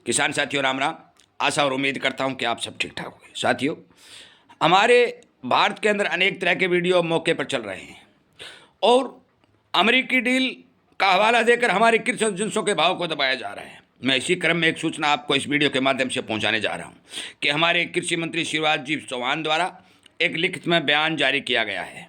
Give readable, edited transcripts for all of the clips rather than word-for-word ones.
किसान साथियों राम राम। आशा और उम्मीद करता हूं कि आप सब ठीक ठाक होंगे। साथियों, हमारे भारत के अंदर अनेक तरह के वीडियो मौके पर चल रहे हैं और अमेरिकी डील का हवाला देकर हमारे कृषि जिनसों के भाव को दबाया जा रहा है। मैं इसी क्रम में एक सूचना आपको इस वीडियो के माध्यम से पहुंचाने जा रहा हूं कि हमारे कृषि मंत्री शिवराज जी चौहान द्वारा एक लिखित में बयान जारी किया गया है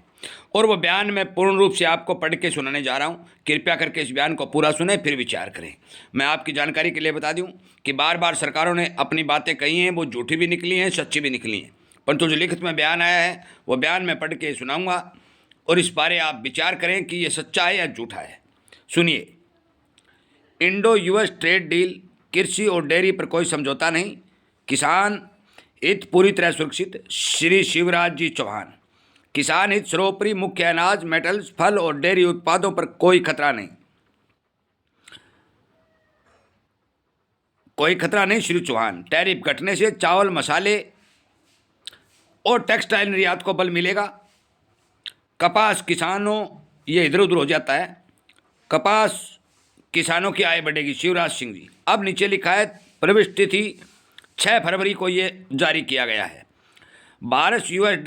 और वो बयान मैं पूर्ण रूप से आपको पढ़ के सुनाने जा रहा हूँ। कृपया करके इस बयान को पूरा सुने फिर विचार करें। मैं आपकी जानकारी के लिए बता दूं कि बार बार सरकारों ने अपनी बातें कही हैं, वो झूठी भी निकली हैं, सच्ची भी निकली हैं, परंतु जो लिखित में बयान आया है वो बयान मैं पढ़ के सुनाऊंगा और इस बारे आप विचार करें कि ये सच्चा है या झूठा है। सुनिए। इंडो यूएस ट्रेड डील, कृषि और डेयरी पर कोई समझौता नहीं, किसान हित पूरी तरह सुरक्षित, श्री शिवराज जी चौहान। किसान हित सर्वोपरि, मुख्य अनाज, मेटल्स, फल और डेयरी उत्पादों पर कोई खतरा नहीं, कोई खतरा नहीं श्री चौहान। टैरिफ घटने से चावल, मसाले और टेक्सटाइल निर्यात को बल मिलेगा। कपास किसानों, ये इधर उधर हो जाता है, कपास किसानों की आय बढ़ेगी, शिवराज सिंह जी। अब नीचे लिखा है प्रवेश तिथि 6 फरवरी को ये जारी किया गया है। भारत यूएस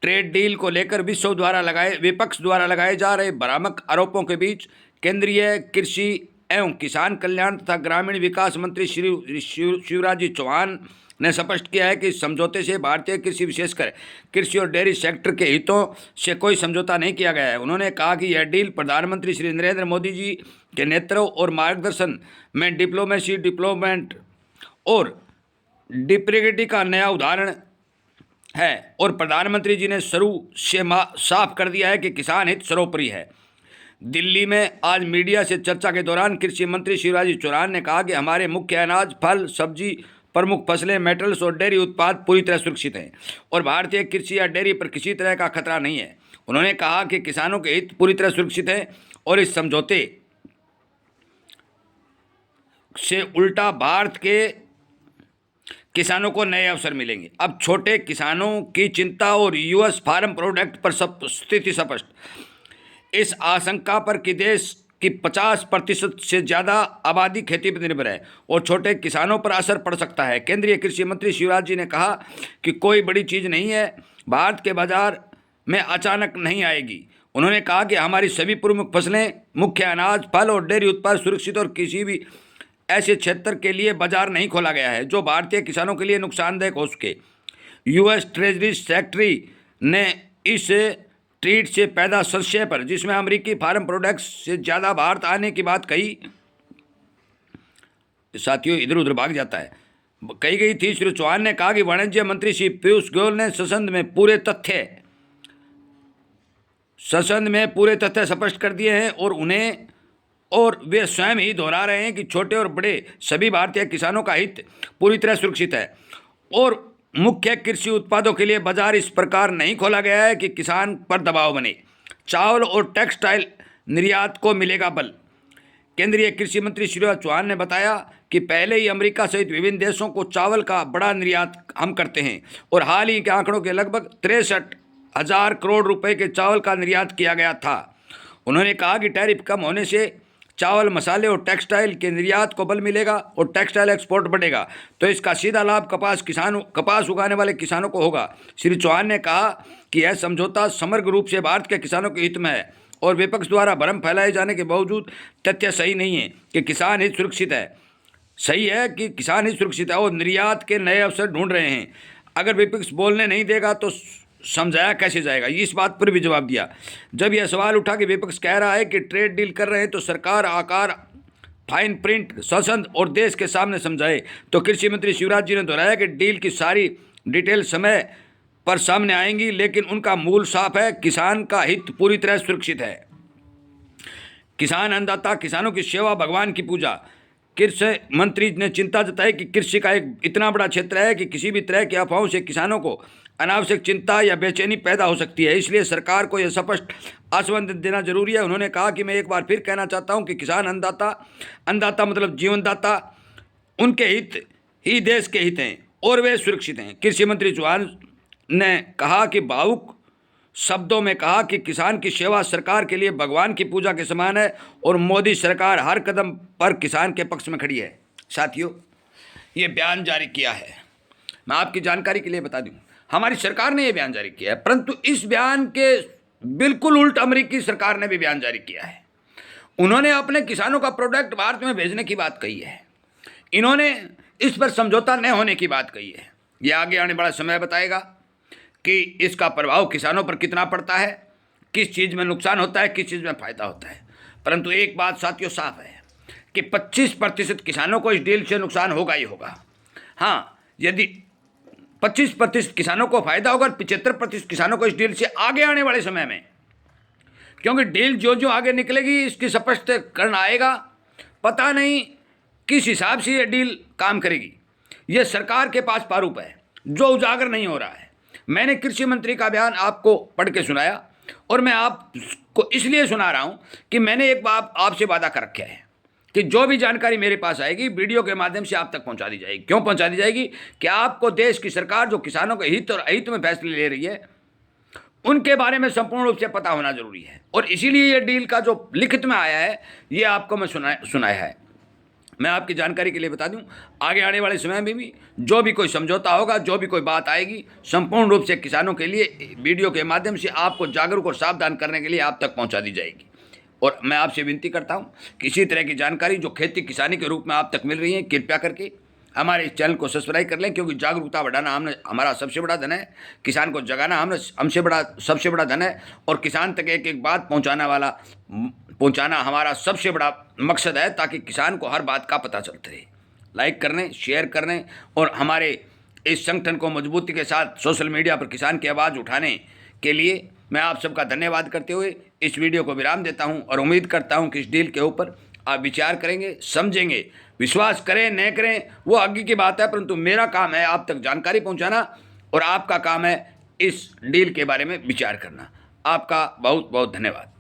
ट्रेड डील को लेकर विपक्ष द्वारा लगाए जा रहे भ्रामक आरोपों के बीच केंद्रीय कृषि एवं किसान कल्याण तथा ग्रामीण विकास मंत्री श्री शिवराज जी चौहान ने स्पष्ट किया है कि इस समझौते से भारतीय कृषि, विशेषकर कृषि और डेयरी सेक्टर के हितों से कोई समझौता नहीं किया गया है। उन्होंने कहा कि यह डील प्रधानमंत्री श्री नरेंद्र मोदी जी के नेतृत्व और मार्गदर्शन में डिप्लोमेसी, डिप्लोमेट और डिप्लोमेसी का नया उदाहरण है और प्रधानमंत्री जी ने शुरू से साफ कर दिया है कि किसान हित सर्वोपरि है। दिल्ली में आज मीडिया से चर्चा के दौरान कृषि मंत्री शिवराज जी चौहान ने कहा कि हमारे मुख्य अनाज, फल, सब्जी, प्रमुख फसलें, मेटल्स और डेयरी उत्पाद पूरी तरह सुरक्षित हैं और भारतीय कृषि या डेयरी पर किसी तरह का खतरा नहीं है। उन्होंने कहा कि किसानों के हित पूरी तरह सुरक्षित हैं और इस समझौते से उल्टा भारत के किसानों को नए अवसर मिलेंगे। अब छोटे किसानों की चिंता और यूएस फार्म प्रोडक्ट पर स्थिति स्पष्ट। इस आशंका पर कि देश की 50% से ज़्यादा आबादी खेती पर निर्भर है और छोटे किसानों पर असर पड़ सकता है। केंद्रीय कृषि मंत्री शिवराज जी ने कहा कि कोई बड़ी चीज़ नहीं है, भारत के बाजार में अचानक नहीं आएगी। उन्होंने कहा कि हमारी सभी प्रमुख फसलें, मुख्य अनाज, फल और डेयरी उत्पाद सुरक्षित और किसी भी ऐसे क्षेत्र के लिए बाजार नहीं खोला गया है जो भारतीय किसानों के लिए नुकसानदायक हो सके। यूएस ट्रेजरी सेक्रेटरी ने इस ट्वीट से पैदा संशय पर, जिसमें अमेरिकी फार्म प्रोडक्ट्स से ज़्यादा भारत आने की बात कही, साथियों इधर उधर भाग जाता है, कही गई थी। श्री चौहान ने कहा कि वाणिज्य मंत्री श्री पीयूष गोयल ने संसद में पूरे तथ्य स्पष्ट कर दिए हैं और वे स्वयं ही दोहरा रहे हैं कि छोटे और बड़े सभी भारतीय किसानों का हित पूरी तरह सुरक्षित है और मुख्य कृषि उत्पादों के लिए बाजार इस प्रकार नहीं खोला गया है कि किसान पर दबाव बने। चावल और टेक्सटाइल निर्यात को मिलेगा बल। केंद्रीय कृषि मंत्री शिवराज चौहान ने बताया कि पहले ही अमेरिका सहित विभिन्न देशों को चावल का बड़ा निर्यात हम करते हैं और हाल ही के आंकड़ों के लगभग 63,000 करोड़ रुपए के चावल का निर्यात किया गया था। उन्होंने कहा कि टैरिफ कम होने से चावल, मसाले और टेक्सटाइल के निर्यात को बल मिलेगा और टेक्सटाइल एक्सपोर्ट बढ़ेगा, तो इसका सीधा लाभ कपास उगाने वाले किसानों को होगा। श्री चौहान ने कहा कि यह समझौता समग्र रूप से भारत के किसानों के हित में है और विपक्ष द्वारा भ्रम फैलाए जाने के बावजूद तथ्य सही नहीं है कि किसान हित सुरक्षित है। सही है कि किसान हित सुरक्षित है और निर्यात के नए अवसर ढूंढ रहे हैं। अगर विपक्ष बोलने नहीं देगा तो समझाया कैसे जाएगा, इस बात पर भी जवाब दिया। जब यह सवाल उठा कि विपक्ष कह रहा है कि ट्रेड डील कर रहे हैं तो सरकार आकार, फाइन प्रिंट, संसद और देश के सामने समझाए, तो कृषि मंत्री शिवराज जी ने दोहराया कि डील की सारी डिटेल समय पर सामने आएंगी, लेकिन उनका मूल साफ है, किसान का हित पूरी तरह सुरक्षित है। किसान अन्नदाता, किसानों की सेवा, भगवान की पूजा। कृषि मंत्री ने चिंता जताई कि कृषि का एक इतना बड़ा क्षेत्र है कि किसी भी तरह की अफवाहों से किसानों को अनावश्यक चिंता या बेचैनी पैदा हो सकती है, इसलिए सरकार को यह स्पष्ट आश्वासन देना जरूरी है। उन्होंने कहा कि मैं एक बार फिर कहना चाहता हूं कि किसान अन्नदाता मतलब जीवनदाता, उनके हित ही देश के हित हैं और वे सुरक्षित हैं। कृषि मंत्री चौहान ने कहा कि भावुक शब्दों में कहा कि किसान की सेवा सरकार के लिए भगवान की पूजा के समान है और मोदी सरकार हर कदम पर किसान के पक्ष में खड़ी है। साथियों, ये बयान जारी किया है। मैं आपकी जानकारी के लिए बता दूं, हमारी सरकार ने ये बयान जारी किया है, परंतु इस बयान के बिल्कुल उल्ट अमेरिकी सरकार ने भी बयान जारी किया है। उन्होंने अपने किसानों का प्रोडक्ट भारत में भेजने की बात कही है। इन्होंने इस पर समझौता न होने की बात कही है। ये आगे आने वाला समय बताएगा कि इसका प्रभाव किसानों पर कितना पड़ता है, किस चीज़ में नुकसान होता है, किस चीज़ में फ़ायदा होता है। परंतु एक बात साथियों साफ है कि 25% किसानों को इस डील से नुकसान होगा ही होगा। हाँ, यदि 25% किसानों को फायदा होगा और 75% किसानों को इस डील से आगे आने वाले समय में, क्योंकि डील जो जो आगे निकलेगी इसकी स्पष्टीकरण आएगा। पता नहीं किस हिसाब से ये डील काम करेगी। ये सरकार के पास प्रारूप है जो उजागर नहीं हो रहा है। मैंने कृषि मंत्री का बयान आपको पढ़ के सुनाया और मैं आपको इसलिए सुना रहा हूँ कि मैंने एक बार आपसे वादा कर रखा है कि जो भी जानकारी मेरे पास आएगी वीडियो के माध्यम से आप तक पहुंचा दी जाएगी। क्यों पहुंचा दी जाएगी कि आपको देश की सरकार जो किसानों के हित और अहित में फैसले ले रही है उनके बारे में संपूर्ण रूप से पता होना जरूरी है। और इसीलिए ये डील का जो लिखित में आया है ये आपको मैं सुनाया है। मैं आपकी जानकारी के लिए बता दूं, आगे आने वाले समय में भी जो भी कोई समझौता होगा, जो भी कोई बात आएगी, संपूर्ण रूप से किसानों के लिए वीडियो के माध्यम से आपको जागरूक और सावधान करने के लिए आप तक पहुंचा दी जाएगी। और मैं आपसे विनती करता हूं कि इसी तरह की जानकारी जो खेती किसानी के रूप में आप तक मिल रही है, कृपया करके हमारे इस चैनल को सब्सक्राइब कर लें, क्योंकि जागरूकता बढ़ाना हमारा सबसे बड़ा धन है। किसान को जगाना सबसे बड़ा धन है और किसान तक एक एक बात पहुंचाना हमारा सबसे बड़ा मकसद है, ताकि किसान को हर बात का पता चलता रहे। लाइक करने, शेयर करने और हमारे इस संगठन को मजबूती के साथ सोशल मीडिया पर किसान की आवाज़ उठाने के लिए मैं आप सबका धन्यवाद करते हुए इस वीडियो को विराम देता हूं और उम्मीद करता हूं कि इस डील के ऊपर आप विचार करेंगे, समझेंगे। विश्वास करें न करें वो आगे की बात है, परंतु मेरा काम है आप तक जानकारी पहुंचाना और आपका काम है इस डील के बारे में विचार करना। आपका बहुत बहुत धन्यवाद।